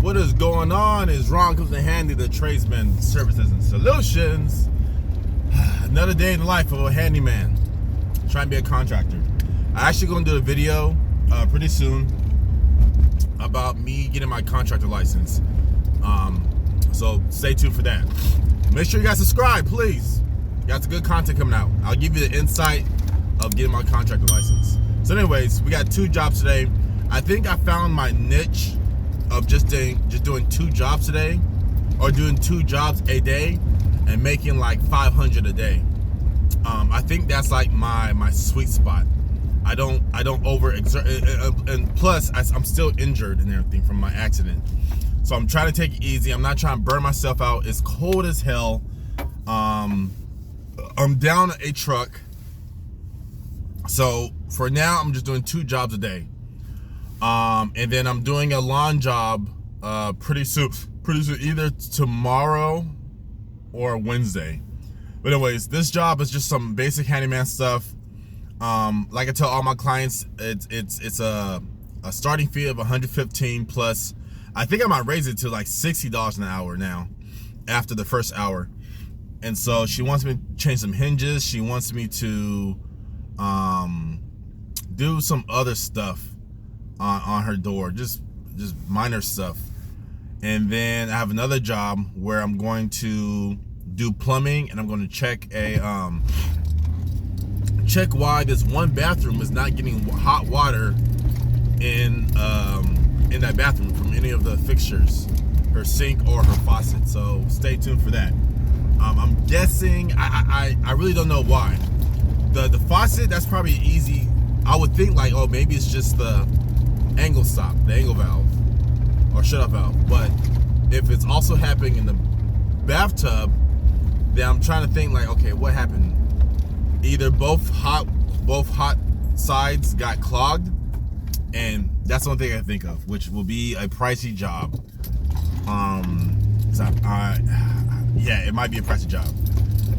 What is going on? Is Ron comes in handy, the tradesman services and solutions. Another day in the life of a handyman trying to be a contractor. I actually going to do a video pretty soon about me getting my contractor license. So stay tuned for that. Make sure you guys subscribe, please. Got some good content coming out. I'll give you the insight of getting my contractor license. So anyways, we got 2 jobs today. I think I found my niche of just doing 2 jobs today, or doing 2 jobs a day and making like 500 a day. I think that's like my sweet spot. I don't overexert, and plus I'm still injured and everything from my accident. So I'm trying to take it easy. I'm not trying to burn myself out. It's cold as hell. I'm down a truck. So for now, I'm just doing 2 jobs a day. And then I'm doing a lawn job pretty soon, either tomorrow or Wednesday. But anyways, this job is just some basic handyman stuff. Like I tell all my clients, it's a starting fee of $115 plus. I think I might raise it to like $60 an hour now after the first hour. And so she wants me to change some hinges. She wants me to do some other stuff on her door, just minor stuff. And then I have another job where I'm going to do plumbing, and I'm going to check why this one bathroom is not getting hot water in that bathroom from any of the fixtures, her sink or her faucet. So stay tuned for that. I'm guessing, I really don't know why. The faucet, that's probably easy. I would think like, oh, maybe it's just the angle stop, the angle valve or shut off valve. But if it's also happening in the bathtub, then I'm trying to think like, okay, what happened? Either both hot sides got clogged, and that's the only thing I can think of, which will be a pricey job. Yeah, it might be a pricey job.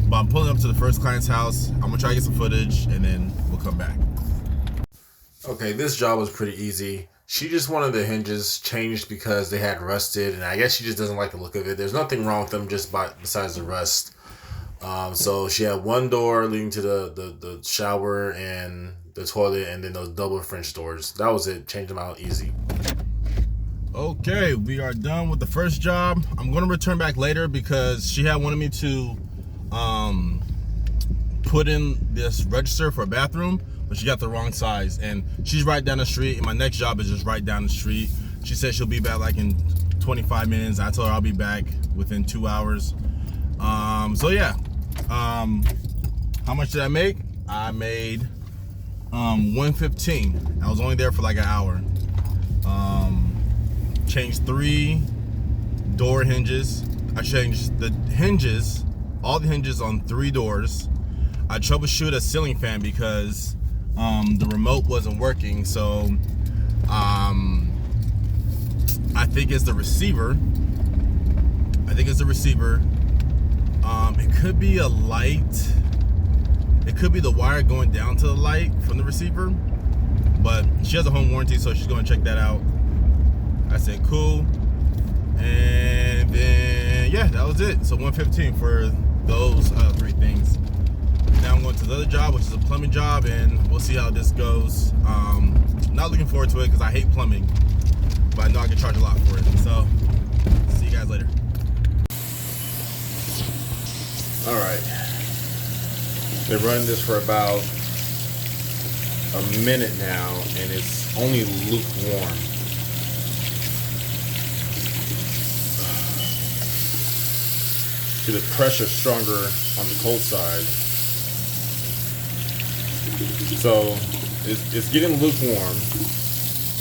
But I'm pulling up to the first client's house. I'm gonna try to get some footage, and then we'll come back. Okay, this job was pretty easy. She just wanted the hinges changed because they had rusted, and I guess she just doesn't like the look of it. There's nothing wrong with them besides the rust. So she had one door leading to the shower and the toilet, and then those double French doors. That was it. Changed them out easy. Okay, we are done with the first job. I'm going to return back later because she had wanted me to put in this register for a bathroom, but she got the wrong size, and she's right down the street, and my next job is just right down the street. She said she'll be back like in 25 minutes. I told her I'll be back within 2 hours. So yeah, how much did I make? I made $115. I was only there for like an hour. Changed 3 door hinges. I changed the hinges, all the hinges on 3 doors. I troubleshoot a ceiling fan because the remote wasn't working. So I think it's the receiver. It could be a light. It could be the wire going down to the light from the receiver. But she has a home warranty, so she's going to check that out. I said cool. And then yeah, that was it. So $115 for those 3 things. Now I'm going to the other job, which is a plumbing job, and we'll see how this goes. Not looking forward to it because I hate plumbing, but I know I can charge a lot for it. So see you guys later. All right, been running this for about a minute now, and it's only lukewarm. See, the pressure stronger on the cold side, so it's getting lukewarm.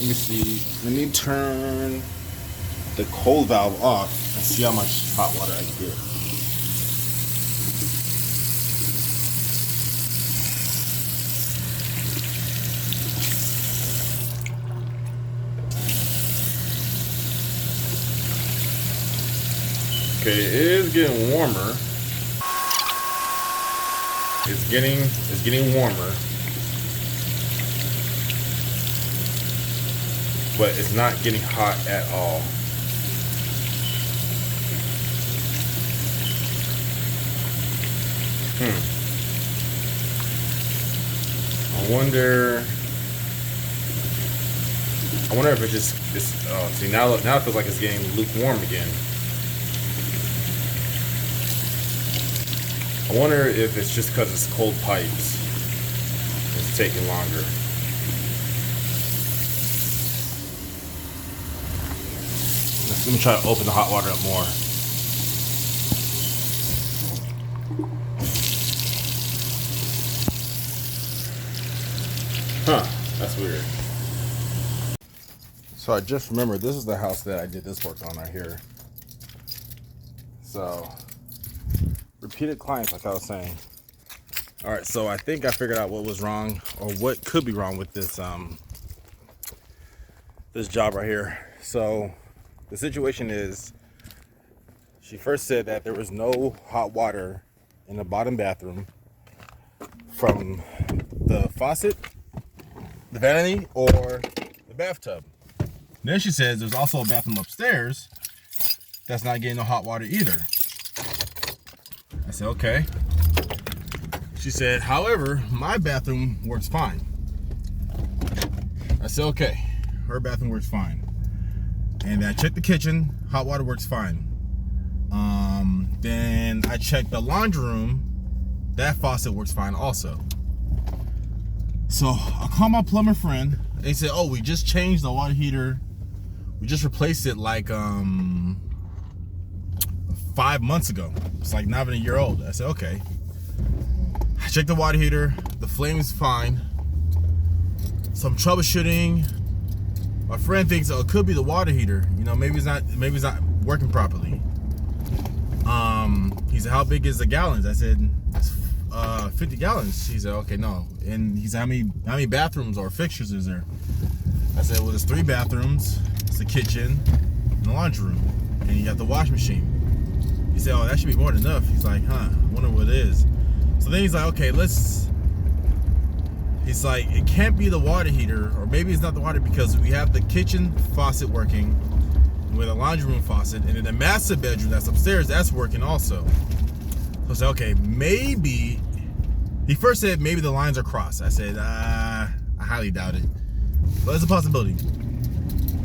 Let me see. Let me turn the cold valve off and see how much hot water I can get. Okay, it is getting warmer. It's getting warmer. But it's not getting hot at all. I wonder if it's oh, see, now it feels like it's getting lukewarm again. I wonder if it's just because it's cold pipes. It's taking longer. Let me try to open the hot water up more. Huh, that's weird. So I just remembered this is the house that I did this work on right here. So, repeated clients, like I was saying. All right, so I think I figured out what was wrong, or what could be wrong with this this job right here. So the situation is, she first said that there was no hot water in the bottom bathroom from the faucet, the vanity, or the bathtub. Then she says there's also a bathroom upstairs that's not getting no hot water either. I said, okay. She said, however, my bathroom works fine. I said, okay, her bathroom works fine. And I checked the kitchen, hot water works fine. Then I checked the laundry room, that faucet works fine also. So I called my plumber friend, and he said, oh, we just changed the water heater. We just replaced it like 5 months ago. It's like not even a year old. I said, okay. I checked the water heater, the flame is fine. Some troubleshooting. My friend thinks, oh, it could be the water heater. You know, maybe it's not working properly. He said, how big is the gallons? I said, 50 gallons. He said, okay, no. And he said, how many bathrooms or fixtures is there? I said, well, there's 3 bathrooms. It's the kitchen and the laundry room. And you got the wash machine. He said, oh, that should be more than enough. He's like, huh, I wonder what it is. So then he's like, okay, he's like, it can't be the water heater, or maybe it's not the water, because we have the kitchen faucet working with a laundry room faucet, and in the master bedroom that's upstairs, that's working also. So I said, okay, maybe, he first said maybe the lines are crossed. I said, I highly doubt it, but it's a possibility.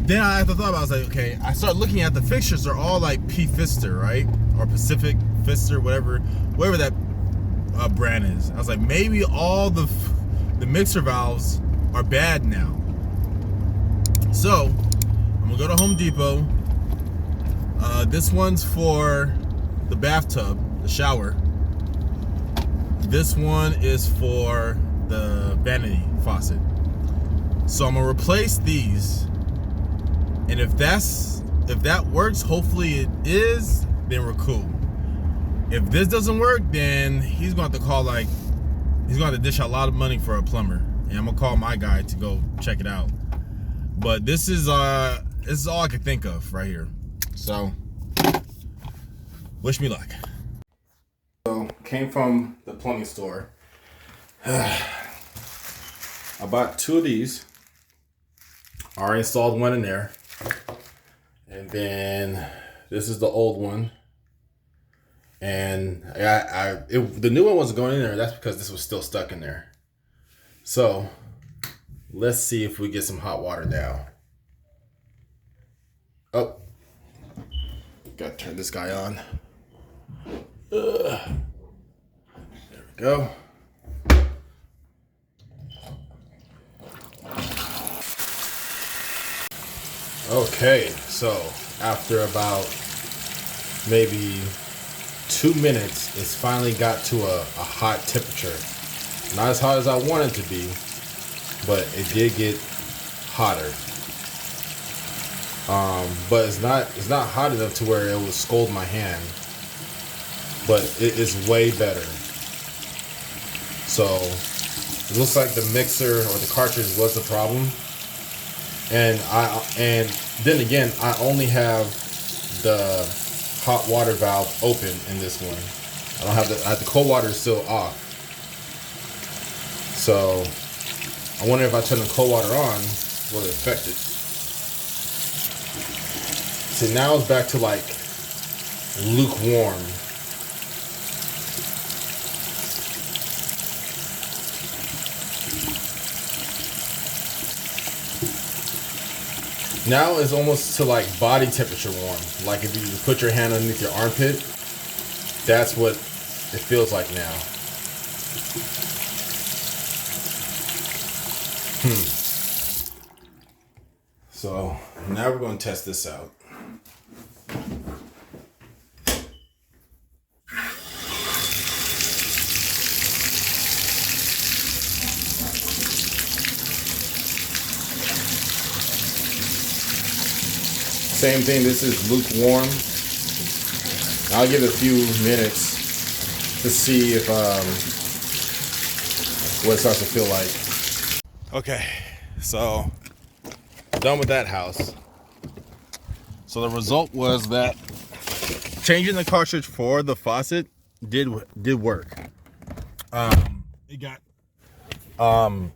Then I thought about it, I was like, okay, I started looking at the fixtures, they're all like P-Fister, right? Or Pacific Fister, whatever that brand is. I was like, maybe all the mixer valves are bad now. So I'm gonna go to Home Depot. This one's for the bathtub, the shower. This one is for the vanity faucet. So I'm gonna replace these, and if that works, hopefully it is, then we're cool. If this doesn't work, then he's going to have to call, like, he's going to have to dish out a lot of money for a plumber, and I'm gonna call my guy to go check it out. But this is all I can think of right here. So wish me luck. So came from the plumbing store. I bought 2 of these. I already installed one in there, and then this is the old one. And the new one wasn't going in there. That's because this was still stuck in there. So let's see if we get some hot water now. Oh, gotta turn this guy on. There we go. Okay, so after about maybe 2 minutes, it's finally got to a hot temperature. Not as hot as I want it to be, but it did get hotter. But it's not hot enough to where it would scald my hand. But it is way better. So it looks like the mixer or the cartridge was the problem. And then again, I only have the hot water valve open in this one. I have the cold water is still off. So I wonder if I turn the cold water on, will it affect it? See, now it's back to like lukewarm. Now it's almost to like body temperature warm. Like if you just put your hand underneath your armpit, that's what it feels like now. So now we're going to test this out. Same thing, this is lukewarm. I'll give it a few minutes to see if what it starts to feel like. Okay, so done with that house. So the result was that changing the cartridge for the faucet did work.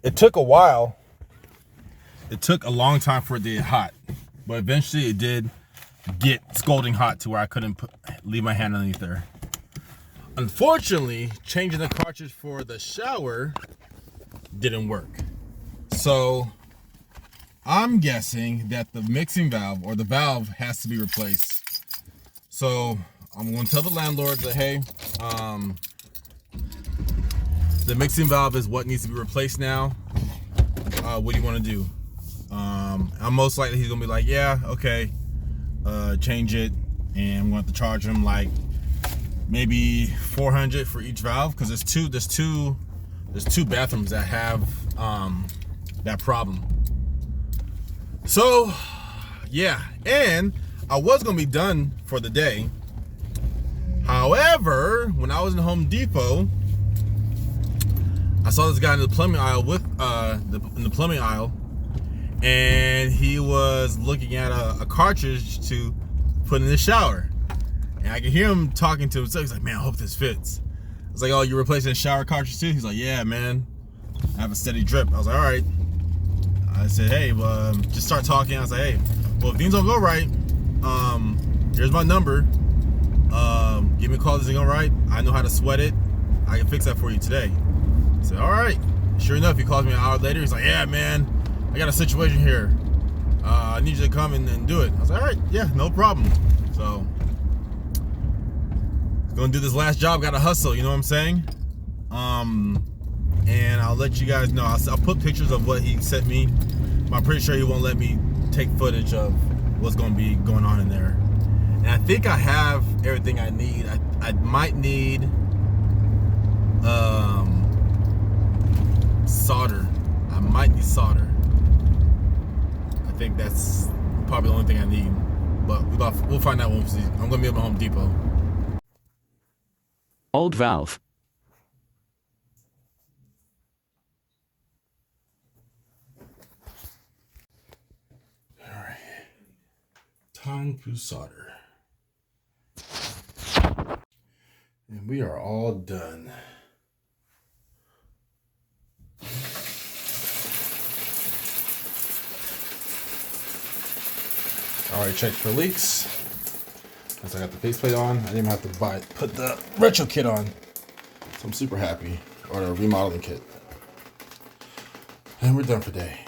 It took a while. It took a long time for it to get hot. But eventually it did get scalding hot to where I couldn't leave my hand underneath there. Unfortunately, changing the cartridge for the shower didn't work. So I'm guessing that the mixing valve or the valve has to be replaced. So I'm going to tell the landlord that, hey, the mixing valve is what needs to be replaced now. What do you want to do? I'm most likely he's gonna be like, yeah, okay, change it, and we'll have to charge him like maybe $400 for each valve, because there's two bathrooms that have that problem. So yeah, and I was gonna be done for the day. However, when I was in Home Depot, I saw this guy in the plumbing aisle in the plumbing aisle. And he was looking at a cartridge to put in the shower. And I could hear him talking to himself. He's like, man, I hope this fits. I was like, oh, you're replacing a shower cartridge too? He's like, yeah, man. I have a steady drip. I was like, all right. I said, hey, well, just start talking. I was like, hey, well, if things don't go right, here's my number. Give me a call if things don't go right. I know how to sweat it. I can fix that for you today. I said, all right. Sure enough, he calls me an hour later. He's like, yeah, man, I got a situation here. I need you to come and do it. I was like, all right, yeah, no problem. So, gonna do this last job, gotta hustle, you know what I'm saying? And I'll let you guys know. I'll put pictures of what he sent me. I'm pretty sure he won't let me take footage of what's gonna be going on in there. And I think I have everything I need. I might need solder. I might need solder. I think that's probably the only thing I need, but we'll find out when we see. I'm gonna be at Home Depot. Old valve. All right, time to solder, and we are all done. Already checked for leaks. As I got the faceplate on, I didn't even have to put the retro kit on. So I'm super happy. Or the remodeling kit. And we're done for the day.